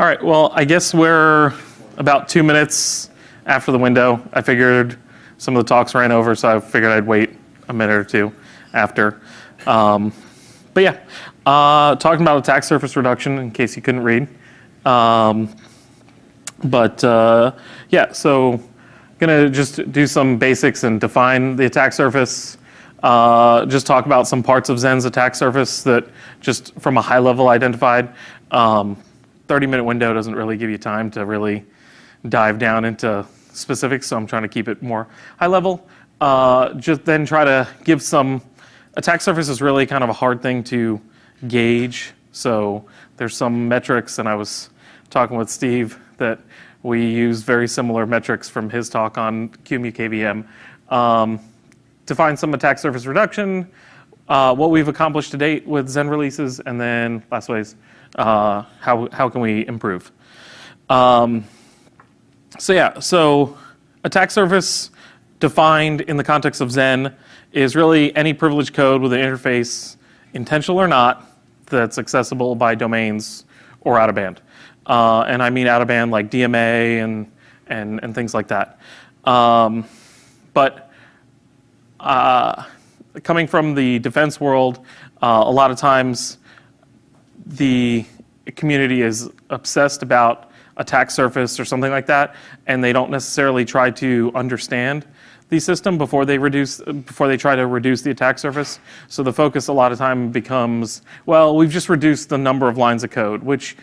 All right, well, I guess we're about 2 minutes after the window. I figured some of the talks ran over, so I figured I'd wait a minute or two after. But yeah, talking about attack surface reduction, in case you couldn't read. Yeah, so gonna just do some basics and define the attack surface. Just talk about some parts of Zen's attack surface that just from a high level identified. 30-minute window doesn't really give you time to really dive down into specifics, so I'm trying to keep it more high level. Just then try to give some, attack surface is really kind of a hard thing to gauge. So there's some metrics, and I was talking with Steve that we use very similar metrics from his talk on QEMU KVM. Define some attack surface reduction, what we've accomplished to date with Zen releases, and then last ways, how can we improve? So yeah, so attack surface defined in the context of Zen is really any privileged code with an interface, intentional or not, that's accessible by domains or out of band. And I mean out of band like DMA and things like that. Coming from the defense world, a lot of times the community is obsessed about attack surface or something like that, and they don't necessarily try to understand the system before they try to reduce the attack surface. So the focus a lot of time becomes, well, we've just reduced the number of lines of code, which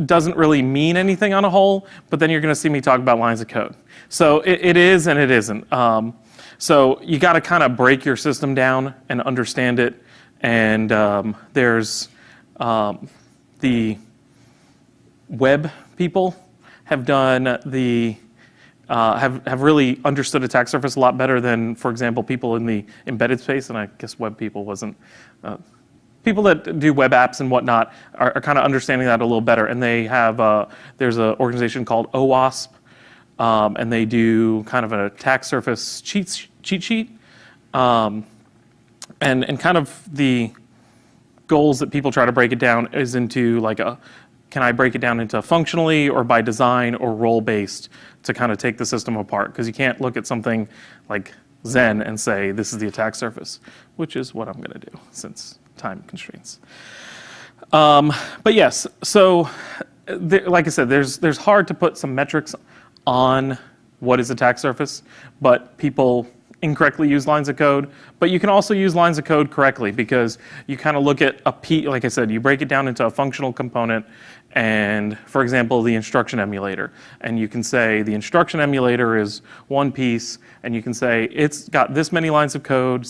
doesn't really mean anything on a whole, but then you're going to see me talk about lines of code. So it is and it isn't. So you got to kind of break your system down and understand it. And there's the web people have done the have really understood attack surface a lot better than, for example, people in the embedded space. And I guess web people wasn't. People that do web apps and whatnot are kind of understanding that a little better. And they have there's an organization called OWASP. And they do kind of an attack surface cheat sheet. And kind of the goals that people try to break it down is into like can I break it down into functionally or by design or role-based to kind of take the system apart? Because you can't look at something like Zen and say, this is the attack surface, which is what I'm going to do since time constraints. But yes, so like I said, there's hard to put some metrics on what is attack surface, but people incorrectly use lines of code. But you can also use lines of code correctly because you kind of look at like I said, you break it down into a functional component and, for example, the instruction emulator. And you can say the instruction emulator is one piece, and you can say it's got this many lines of code,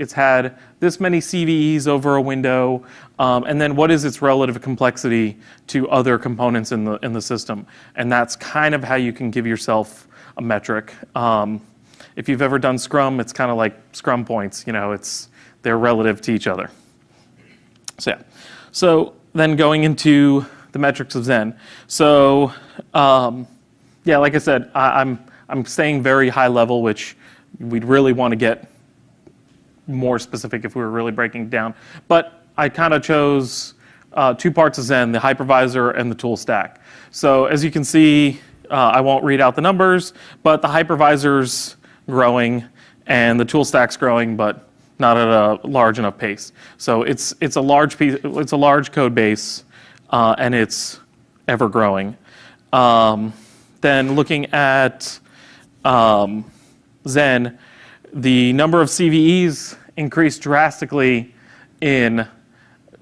it's had this many CVEs over a window, and then what is its relative complexity to other components in the system. And that's kind of how you can give yourself a metric. If you've ever done Scrum, it's kind of like Scrum points, they're relative to each other. So yeah, so then going into the metrics of Zen. So yeah, like I said, I'm staying very high level, which we'd really want to get more specific if we were really breaking it down. But I kind of chose 2 parts of Zen, the hypervisor and the tool stack. So as you can see, I won't read out the numbers, but the hypervisor's growing and the tool stack's growing, but not at a large enough pace. So it's a large piece, it's a large code base, and it's ever growing. Then looking at Zen, the number of CVEs increased drastically in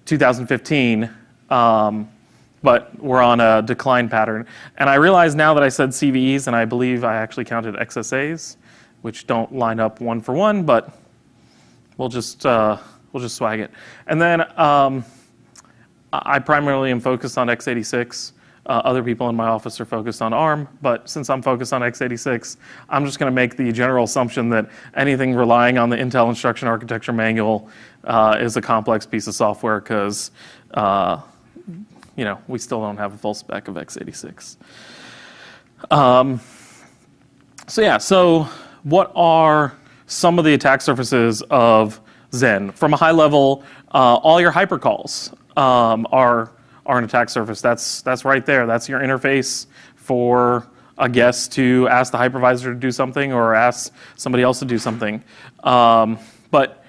2015, but we're on a decline pattern. And I realize now that I said CVEs, and I believe I actually counted XSAs, which don't line up one for one, but we'll just swag it. And then I primarily am focused on x86. Other people in my office are focused on ARM, but since I'm focused on x86, I'm just going to make the general assumption that anything relying on the Intel Instruction Architecture Manual is a complex piece of software because we still don't have a full spec of x86. So yeah, so what are some of the attack surfaces of Zen? From a high level, all your hypercalls are are an attack surface. That's right there. That's your interface for a guest to ask the hypervisor to do something or ask somebody else to do something. But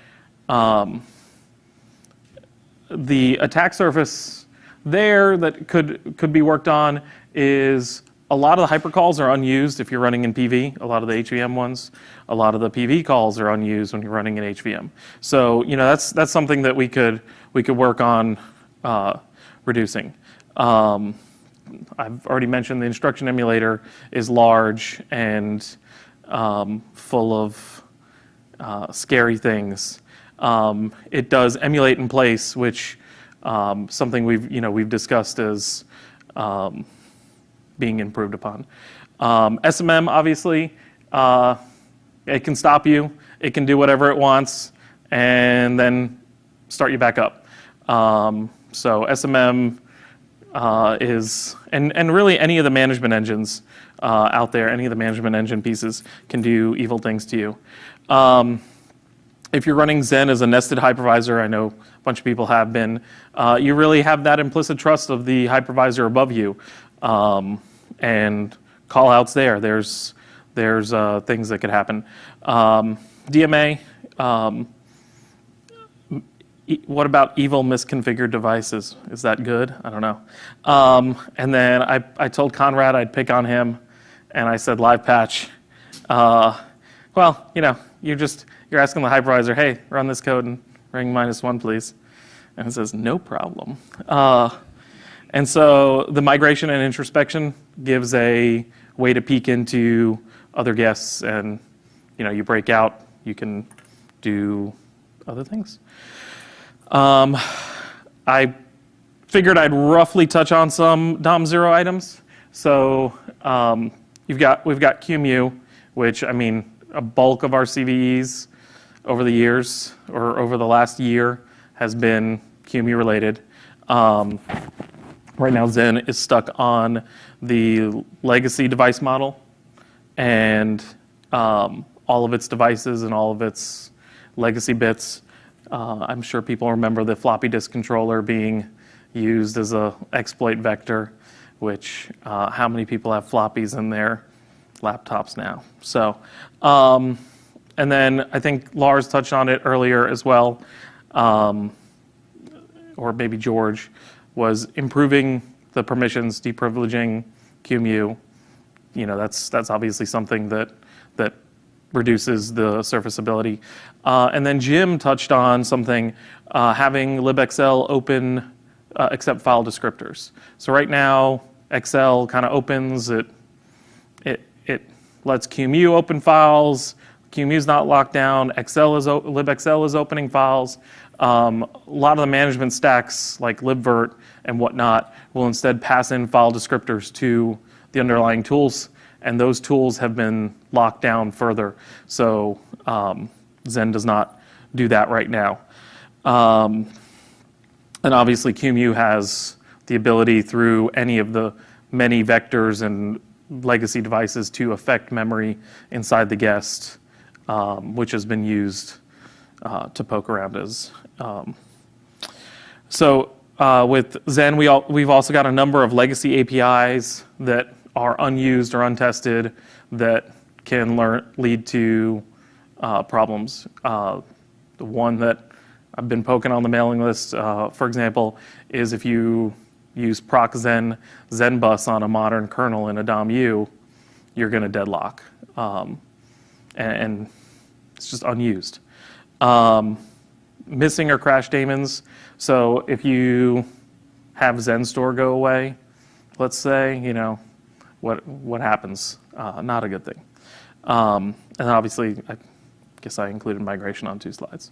the attack surface there that could be worked on is a lot of the hypercalls are unused if you're running in PV, a lot of the HVM ones. A lot of the PV calls are unused when you're running in HVM. So that's something that we could work on reducing. I've already mentioned the instruction emulator is large and full of scary things. It does emulate in place, which something we've discussed as being improved upon. SMM, obviously, it can stop you. It can do whatever it wants and then start you back up. So SMM is, and really any of the management engines out there, any of the management engine pieces can do evil things to you. If you're running Zen as a nested hypervisor, I know a bunch of people have been, you really have that implicit trust of the hypervisor above you. And call-outs there. There's things that could happen. DMA, what about evil misconfigured devices? Is that good? I don't know. And then I told Conrad I'd pick on him, and I said live patch. Well, you're asking the hypervisor, hey, run this code and ring -1, please. And it says, no problem. And so the migration and introspection gives a way to peek into other guests, and you break out, you can do other things. I figured I'd roughly touch on some DOM0 items. So we've got QEMU, which a bulk of our CVEs over the years or over the last year has been QEMU related. Right now, Zen is stuck on the legacy device model, and all of its devices and all of its legacy bits. I'm sure people remember the floppy disk controller being used as an exploit vector, which how many people have floppies in their laptops now? So, and then I think Lars touched on it earlier as well, or maybe George, was improving the permissions, deprivileging QEMU. That's obviously something that reduces the surfaceability. And then Jim touched on something, having libxl open accept file descriptors. So right now, XL kind of opens, it lets QEMU open files. QEMU is not locked down. libxl is opening files. A lot of the management stacks like libvirt and whatnot will instead pass in file descriptors to the underlying tools, and those tools have been locked down further. So Zen does not do that right now. And obviously QEMU has the ability through any of the many vectors and legacy devices to affect memory inside the guest, which has been used to poke around as. So with Zen, we've also got a number of legacy APIs that are unused or untested that can lead to problems. The one that I've been poking on the mailing list, for example, is if you use proc Zen bus on a modern kernel in a DOM-U, you're going to deadlock. And it's just unused. Missing or crash daemons. So if you have XenStore go away, let's say, what happens? Not a good thing. And obviously, I guess I included migration on 2 slides.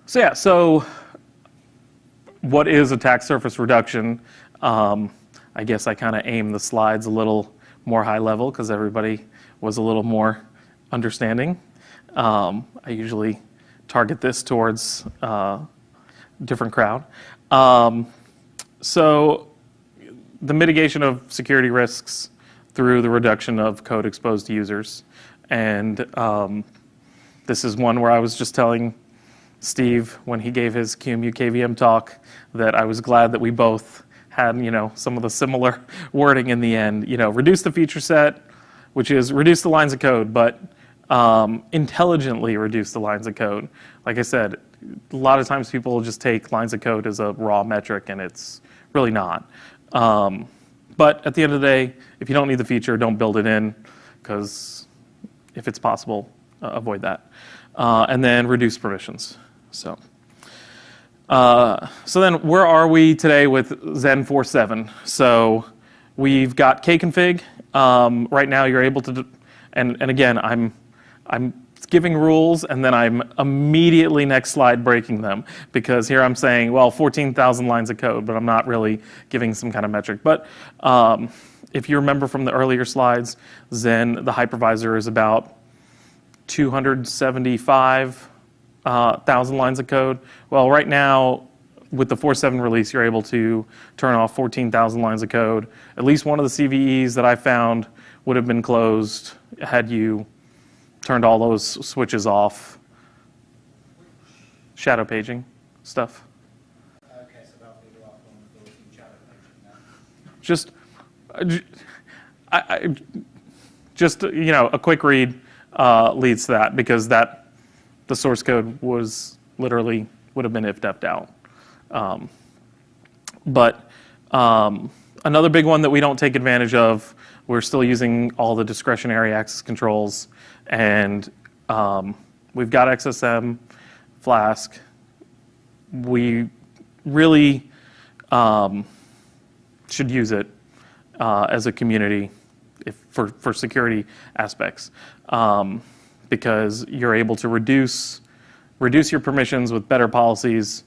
So what is attack surface reduction? I guess I kind of aimed the slides a little more high level because everybody was a little more understanding. I usually target this towards a different crowd. So the mitigation of security risks through the reduction of code exposed to users. And this is one where I was just telling Steve when he gave his QEMU KVM talk that I was glad that we both had, some of the similar wording in the end. Reduce the feature set, which is reduce the lines of code, but intelligently reduce the lines of code. Like I said, a lot of times people will just take lines of code as a raw metric, and it's really not. But at the end of the day, if you don't need the feature, don't build it in, because if it's possible, avoid that. And then reduce permissions. So then where are we today with Zen 4.7? So we've got kconfig. Right now you're able to, and again, I'm giving rules and then I'm immediately next slide breaking them, because here I'm saying, well, 14,000 lines of code, but I'm not really giving some kind of metric. But if you remember from the earlier slides, Zen, the hypervisor, is about 275,000 lines of code. Well, right now, with the 4.7 release, you're able to turn off 14,000 lines of code. At least one of the CVEs that I found would have been closed had you turned all those switches off. Shadow paging stuff. Okay, so that'll be the last one with the shadow paging then. A quick read leads to that, because the source code was literally would have been if-deffed out. But another big one that we don't take advantage of, we're still using all the discretionary access controls, and we've got XSM, Flask. We really should use it as a community for security aspects, because you're able to reduce your permissions with better policies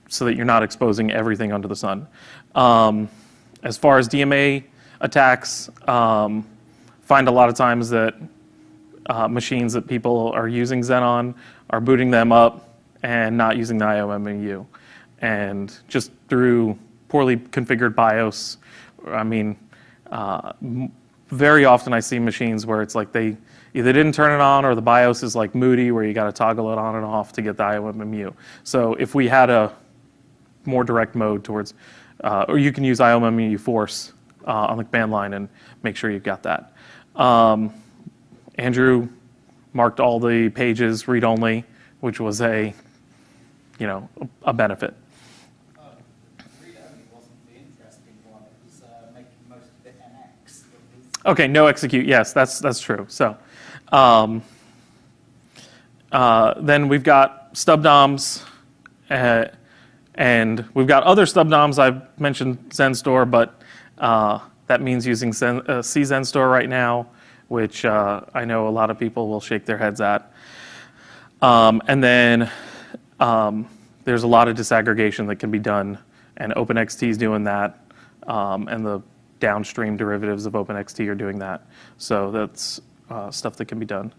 so that you're not exposing everything under the sun. As far as DMA attacks, find a lot of times that machines that people are using Zen on are booting them up and not using the IOMMU. And just through poorly configured BIOS, very often I see machines where it's like they either didn't turn it on, or the BIOS is like moody where you got to toggle it on and off to get the IOMMU. So if we had a more direct mode towards, or you can use IOMMU force on the command line and make sure you've got that. Andrew marked all the pages read-only, which was a benefit. Read-only wasn't the interesting one. It was making most of it NX. Okay, no execute. Yes, that's true. So then we've got stub DOMs, and we've got other stub DOMs. I've mentioned XenStore, but that means using CXenStore right now, which I know a lot of people will shake their heads at. And then there's a lot of disaggregation that can be done, and OpenXT is doing that, and the downstream derivatives of OpenXT are doing that. So that's stuff that can be done.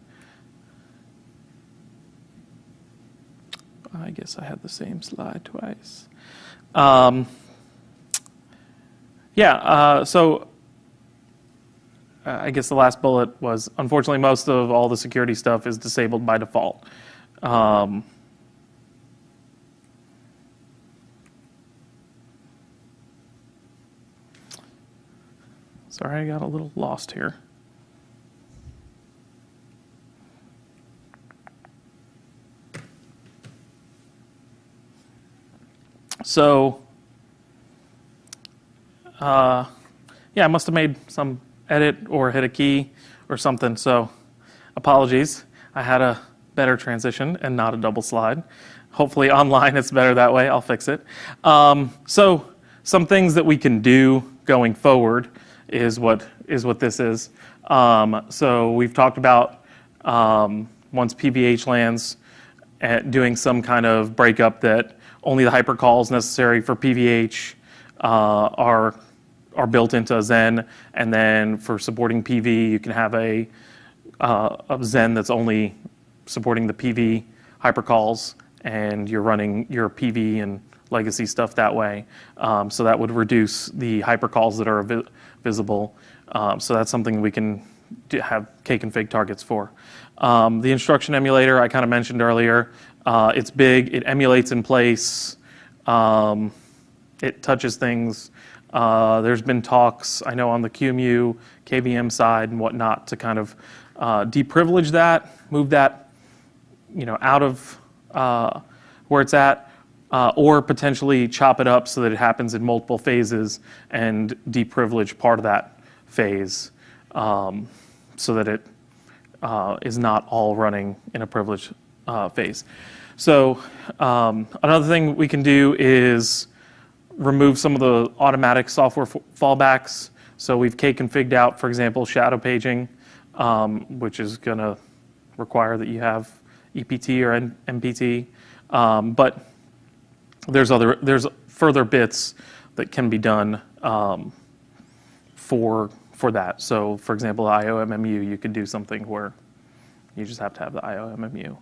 I guess I had the same slide twice. So I guess the last bullet was, unfortunately, most of all the security stuff is disabled by default. Sorry, I got a little lost here. So, I must have made some edit or hit a key or something, so apologies. I had a better transition and not a double slide. Hopefully online it's better that way. I'll fix it. So some things that we can do going forward is what this is. So we've talked about once PVH lands, doing some kind of breakup that only the hypercalls necessary for PVH are built into Zen, and then for supporting PV, you can have a Zen that's only supporting the PV hypercalls, and you're running your PV and legacy stuff that way. So that would reduce the hypercalls that are visible. So that's something we can have kconfig targets for. The instruction emulator I kind of mentioned earlier. It's big. It emulates in place. It touches things. There's been talks, I know, on the QEMU, KVM side and whatnot to kind of deprivilege that, move that, out of where it's at, or potentially chop it up so that it happens in multiple phases and deprivilege part of that phase, so that it is not all running in a privileged phase. So another thing we can do is remove some of the automatic software fallbacks. So we've k-configured out, for example, shadow paging, which is going to require that you have EPT or MPT. But there's further bits that can be done for that. So, for example, IOMMU, you could do something where you just have to have the IOMMU.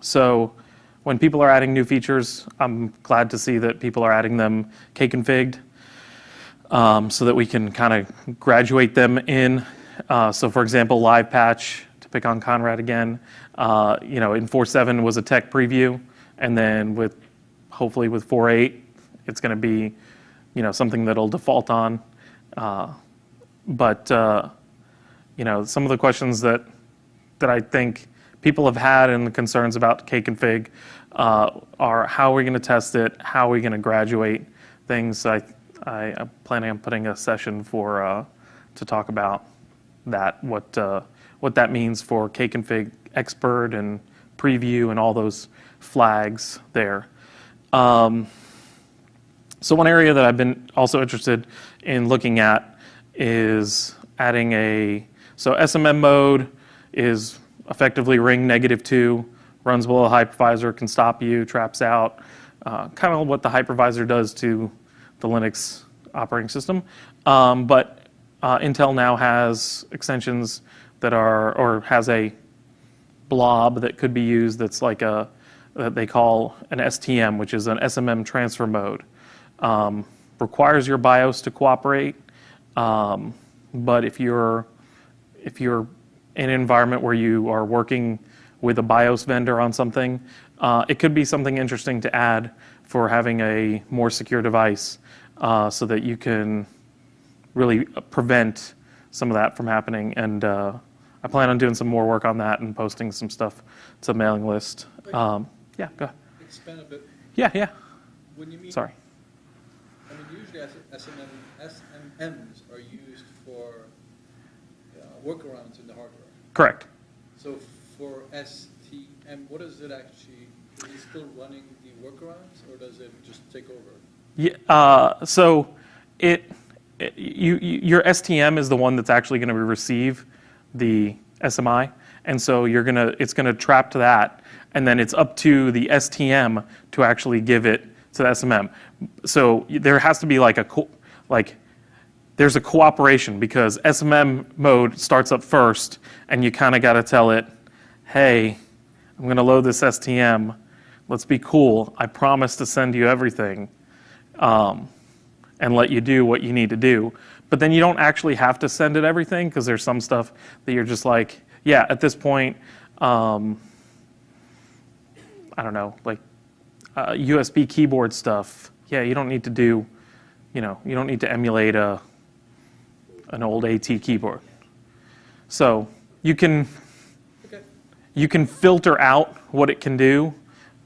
So when people are adding new features, I'm glad to see that people are adding them k-configured, so that we can kind of graduate them in. So for example, live patch, to pick on Conrad again, in 4.7 was a tech preview, and then hopefully with 4.8, it's going to be something that'll default on. But some of the questions that I think people have had and the concerns about k-config are how are we going to test it, how are we going to graduate things. I'm planning on putting a session to talk about that, what that means for k-config expert and preview and all those flags there. So one area that I've been also interested in looking at is adding so SMM mode is effectively ring -2, runs below a hypervisor, can stop you, traps out, kind of what the hypervisor does to the Linux operating system. But Intel now has extensions that has a blob that could be used that's like that they call an STM, which is an SMM transfer mode. Requires your BIOS to cooperate, but if you're in an environment where you are working with a BIOS vendor on something, it could be something interesting to add for having a more secure device, so that you can really prevent some of that from happening. And I plan on doing some more work on that and posting some stuff to the mailing list. Yeah, go ahead. Expand a bit. Yeah. When you mean, Sorry. I mean, usually SMMs are used for workarounds in the hardware. Correct. So for STM, what is it actually? Is it still running the workarounds, or does it just take over? Yeah. So your STM is the one that's actually going to receive the SMI, and so it's going to trap to that, and then it's up to the STM to actually give it to the SMM. So there has to be there's a cooperation, because SMM mode starts up first, and you kind of got to tell it, hey, I'm going to load this STM. Let's be cool. I promise to send you everything, and let you do what you need to do. But then you don't actually have to send it everything, because there's some stuff that you're just like, yeah, at this point, I don't know, like USB keyboard stuff. Yeah, you don't need to do, you don't need to emulate an old AT keyboard. So you can filter out what it can do,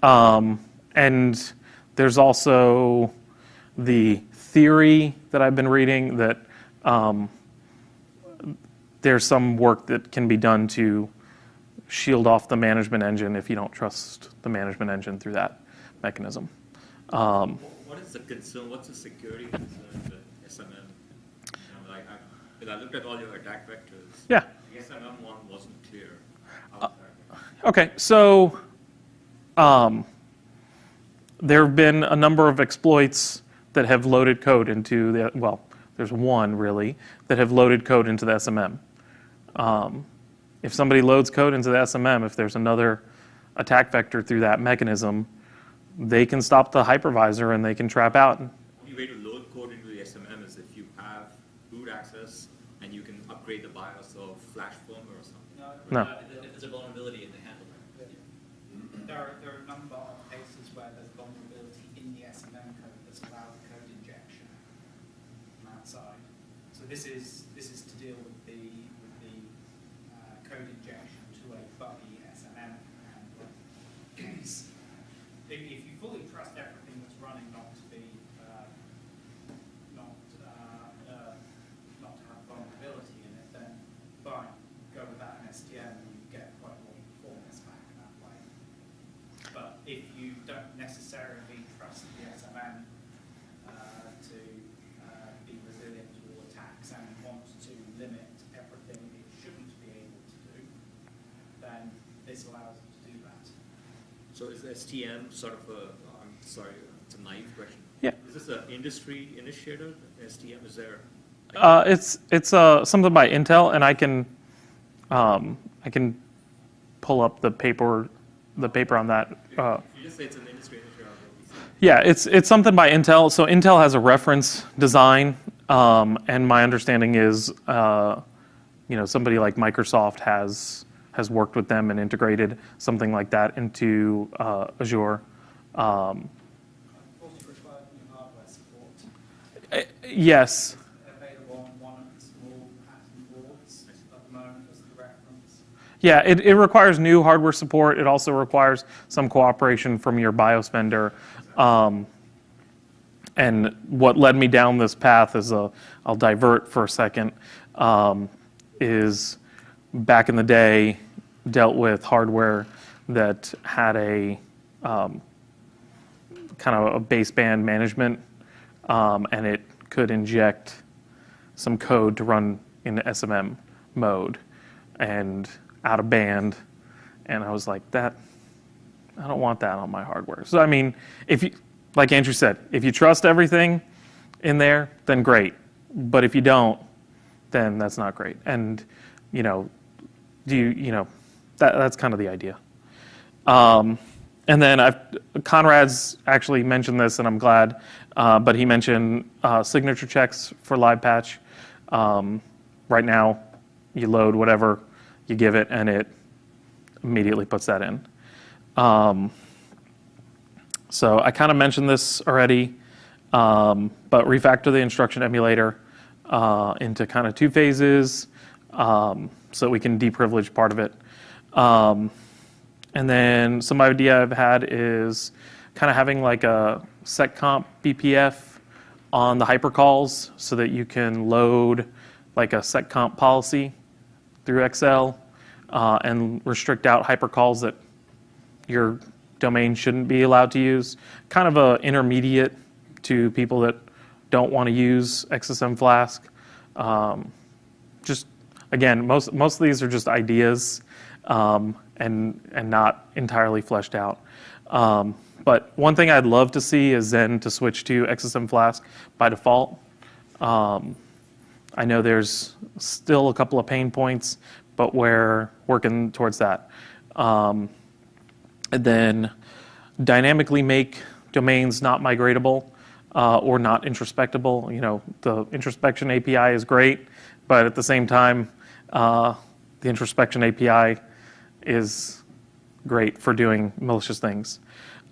and there's also the theory that I've been reading that there's some work that can be done to shield off the management engine if you don't trust the management engine through that mechanism. What is the concern? What's the security concern with SMM? Because I looked at all your attack vectors. Yeah. The SMM one wasn't clear. Okay, so there have been a number of exploits that have loaded code into there's one really that have loaded code into the SMM. If somebody loads code into the SMM, if there's another attack vector through that mechanism, they can stop the hypervisor and they can trap out. The only way to load code into the SMM is if you have root access and you can upgrade the BIOS or flash firmware or something. No. If there's a vulnerability in the handler. there are a number of cases where there's vulnerability in the SMM code that's allowed code injection from outside. So this is to deal with the code injection to a buggy SMM handler case. If you fully trust everything that's running not to be not to have vulnerability in it, then fine, go without an STM and you get quite a lot of performance back that way. But if you don't necessarily trust the SMM to be resilient to all attacks and want to limit everything it shouldn't be able to do, then this allows it to do that. So is STM sort of a, I'm sorry, it's a naive question. Yeah. Is this an industry initiative, STM? Is there? It's something by Intel, and I can pull up the paper on that. If you just say it's an industry initiative, Yeah, it's something by Intel. So Intel has a reference design, and my understanding is, somebody like Microsoft has worked with them and integrated something like that into Azure. Also required new hardware support. Yes. Available on one of the small pattern boards at the moment as the reference. Yeah, it requires new hardware support. It also requires some cooperation from your BIOS vendor. And what led me down this path is, I'll divert for a second, is back in the day, dealt with hardware that had a kind of a baseband management, and it could inject some code to run in SMM mode and out of band. And I was like, I don't want that on my hardware. So I mean, if you, like Andrew said, if you trust everything in there, then great. But if you don't, then that's not great. And that's kind of the idea. And then Conrad's actually mentioned this, and I'm glad, but he mentioned signature checks for live patch. Right now, you load whatever you give it, and it immediately puts that in. So I kind of mentioned this already, but refactor the instruction emulator into kind of two phases, so we can deprivilege part of it. And then some idea I've had is kind of having like a seccomp BPF on the hypercalls so that you can load like a seccomp policy through Excel and restrict out hypercalls that your domain shouldn't be allowed to use. Kind of a intermediate to people that don't want to use XSM Flask. Just again, most of these are just ideas and not entirely fleshed out. But one thing I'd love to see is then to switch to XSM Flask by default. I know there's still a couple of pain points, but we're working towards that. And then dynamically make domains not migratable or not introspectable. The introspection API is great, but at the same time, the introspection API is great for doing malicious things.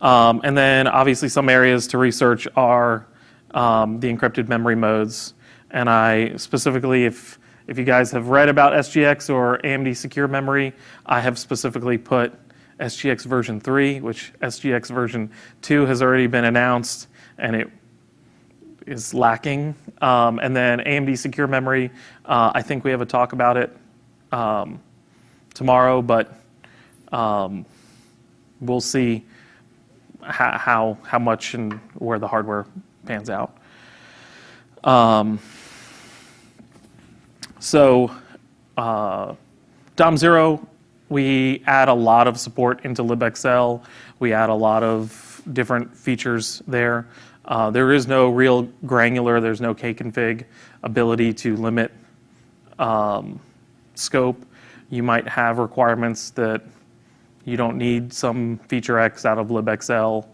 And then obviously some areas to research are the encrypted memory modes. And I specifically, if you guys have read about SGX or AMD Secure Memory, I have specifically put SGX version 3, which SGX version 2 has already been announced, and it is lacking. And then AMD Secure Memory, I think we have a talk about it tomorrow, but we'll see how much and where the hardware pans out. So DOM0, we add a lot of support into libxl. We add a lot of different features there. There is no real granular, there's no kconfig ability to limit scope. You might have requirements that you don't need some feature X out of libxl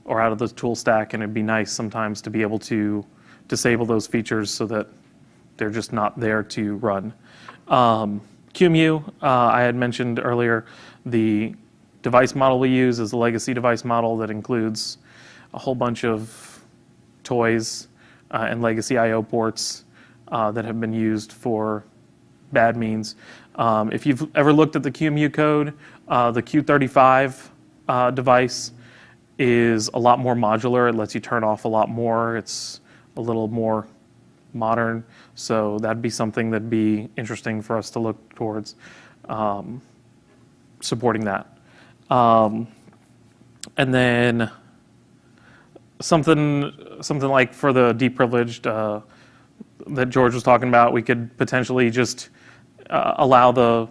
or out of the tool stack, and it'd be nice sometimes to be able to disable those features so that they're just not there to run. QEMU, I had mentioned earlier, the device model we use is the legacy device model that includes a whole bunch of toys and legacy I/O ports that have been used for bad means. If you've ever looked at the QEMU code, the Q35 device is a lot more modular. It lets you turn off a lot more. It's a little more modern. So that'd be something that'd be interesting for us to look towards supporting that. And then something like for the deprivileged that George was talking about, we could potentially just allow the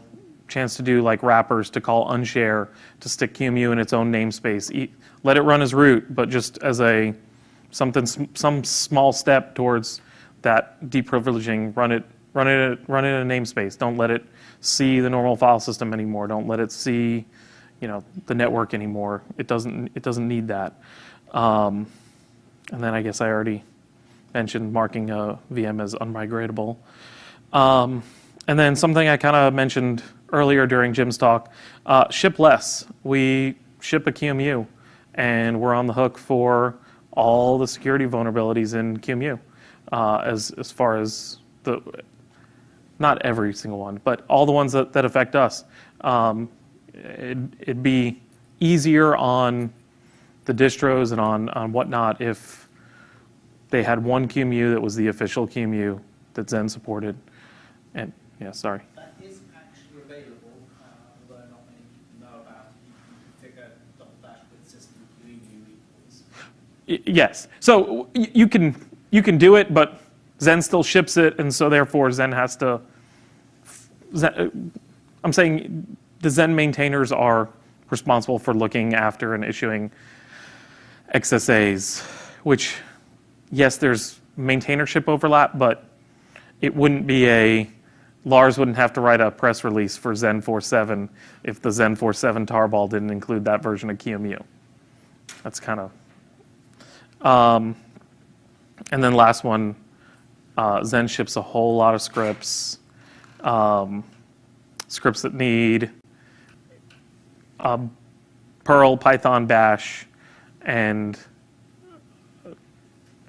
chance to do like wrappers to call unshare to stick QEMU in its own namespace. Let it run as root, but just as some small step towards that deprivileging. Run it in a namespace. Don't let it see the normal file system anymore. Don't let it see, the network anymore. It doesn't need that. And then I guess I already mentioned marking a VM as unmigratable. And then something I kind of mentioned earlier during Jim's talk, ship less. We ship a QEMU, and we're on the hook for all the security vulnerabilities in QEMU, as far as not every single one, but all the ones that affect us. It'd be easier on the distros and on whatnot if they had one QEMU that was the official QEMU that Zen supported. And yeah, sorry. That is actually available, although not many people know about it. You can configure /with system QEMU equals. Yes. So you can do it, but Zen still ships it, and so therefore Zen has to. I'm saying the Zen maintainers are responsible for looking after and issuing XSAs, which, yes, there's maintainership overlap, but it wouldn't be Lars wouldn't have to write a press release for Zen 4.7 if the Zen 4.7 tarball didn't include that version of QEMU. That's kind of. And then last one, Zen ships a whole lot of scripts, scripts that need Perl, Python, Bash, and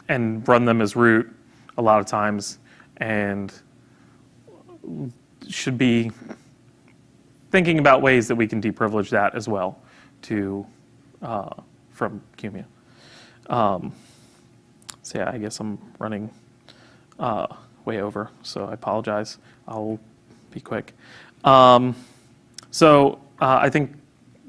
run them as root a lot of times, and should be thinking about ways that we can deprivilege that as well from QEMU. So yeah, I guess I'm running way over, so I apologize. I'll be quick. So I think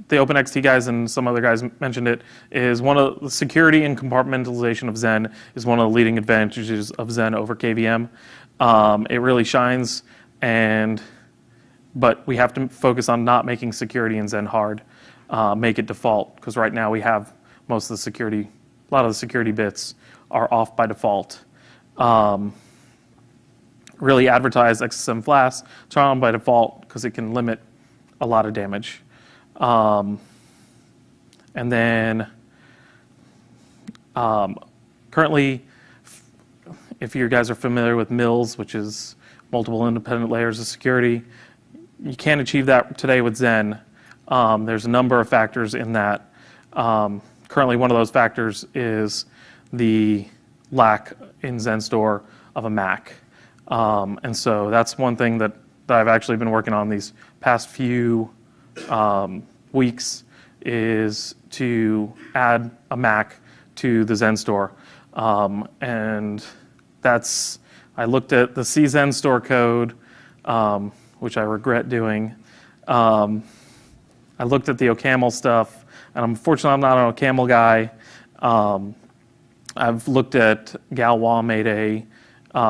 the OpenXT guys and some other guys mentioned it, is one of the security and compartmentalization of Zen is one of the leading advantages of Zen over KVM. It really shines, but we have to focus on not making security in Zen hard. Make it default, because right now we have a lot of the security bits are off by default. Really advertise XSM Flask, turn on by default because it can limit a lot of damage. And then currently, if you guys are familiar with MILs, which is multiple independent layers of security, you can't achieve that today with Zen. There's a number of factors in that. Currently, one of those factors is the lack in Zen Store of a Mac. And so that's one thing that I've actually been working on these past few weeks, is to add a Mac to the Zen Store. And I looked at the CZen Store code, which I regret doing. I looked at the OCaml stuff, and unfortunately I'm not an OCaml guy. I've looked at Galois made a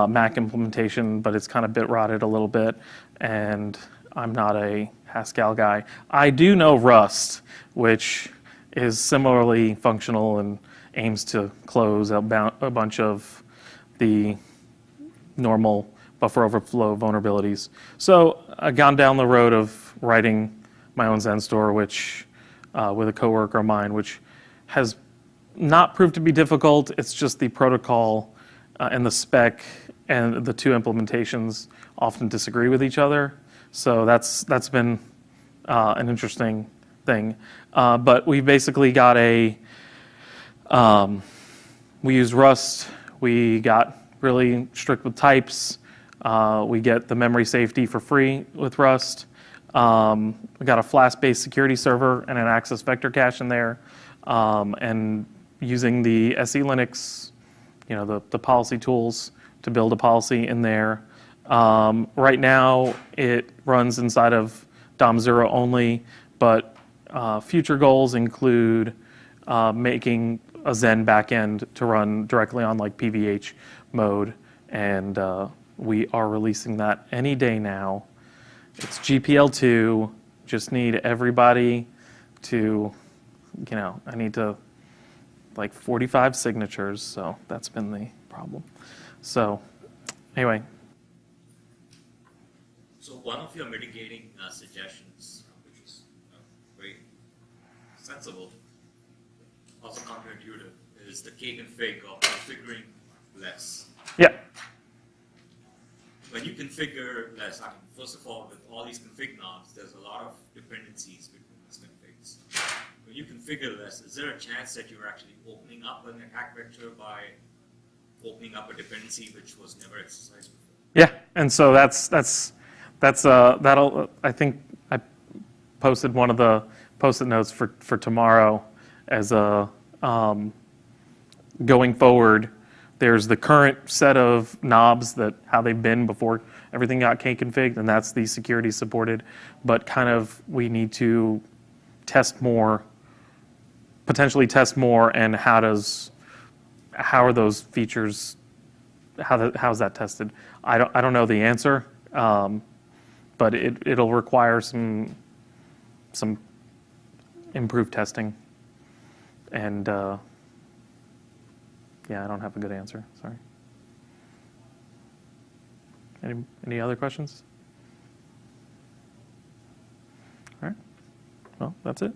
Mac implementation, but it's kind of bit rotted a little bit, and I'm not a Haskell guy. I do know Rust, which is similarly functional and aims to close a bunch of the normal buffer overflow vulnerabilities. So I've gone down the road of writing my own Zen store, which with a coworker of mine, which has not proved to be difficult. It's just the protocol and the spec and the two implementations often disagree with each other. So that's been an interesting thing. But we basically got we use Rust. We got really strict with types. We get the memory safety for free with Rust. We got a Flask-based security server and an access vector cache in there. And using the SE Linux, the policy tools to build a policy in there. Right now, it runs inside of DOM0 only, but future goals include making a Zen backend to run directly on like PVH mode, and we are releasing that any day now. It's GPL2. Just need everybody to, I need to like 45 signatures, so that's been the problem. So anyway. So one of your mitigating suggestions, which is very sensible, also counterintuitive, is the kconfig of configuring less. Yeah. When you configure less, first of all, with all these config knobs, there's a lot of dependencies between these configs. When you configure less, is there a chance that you're actually opening up an attack vector by opening up a dependency which was never exercised before? Yeah, and so that'll. I think I posted one of the post-it notes for tomorrow as a going forward. There's the current set of knobs that how they've been before everything got kconfigured, and that's the security supported. But kind of we need to test more, potentially test more, and how are those features? How's that tested? I don't know the answer, but it'll require some improved testing, and yeah, I don't have a good answer. Sorry. Any other questions? All right. Well, that's it.